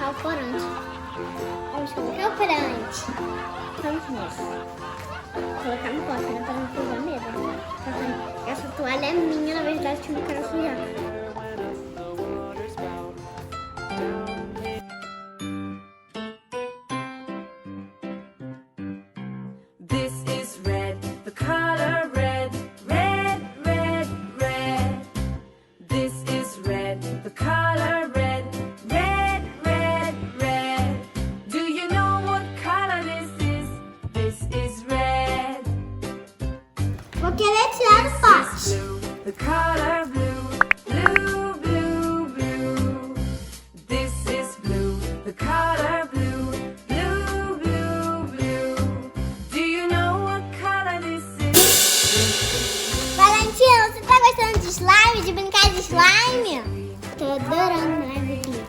colocar o corante. Vamos colocar o corante. Vamos nessa. Colocar no pote, né? Pra não sujar mesmo. Essa toalha é minha, na verdade, que eu não quero sujar. This is red, the color red, red, red, red. This is red, the color red, red, red, red. Do you know what color this is? This is red. Vou querer tirar do pote. Blue, the color blue, blue, blue, blue. This is blue, the color blue, blue, blue, blue. Do you know what color this is? Valentina, você tá gostando de slime? De brincar de slime? Tô adorando mais aqui.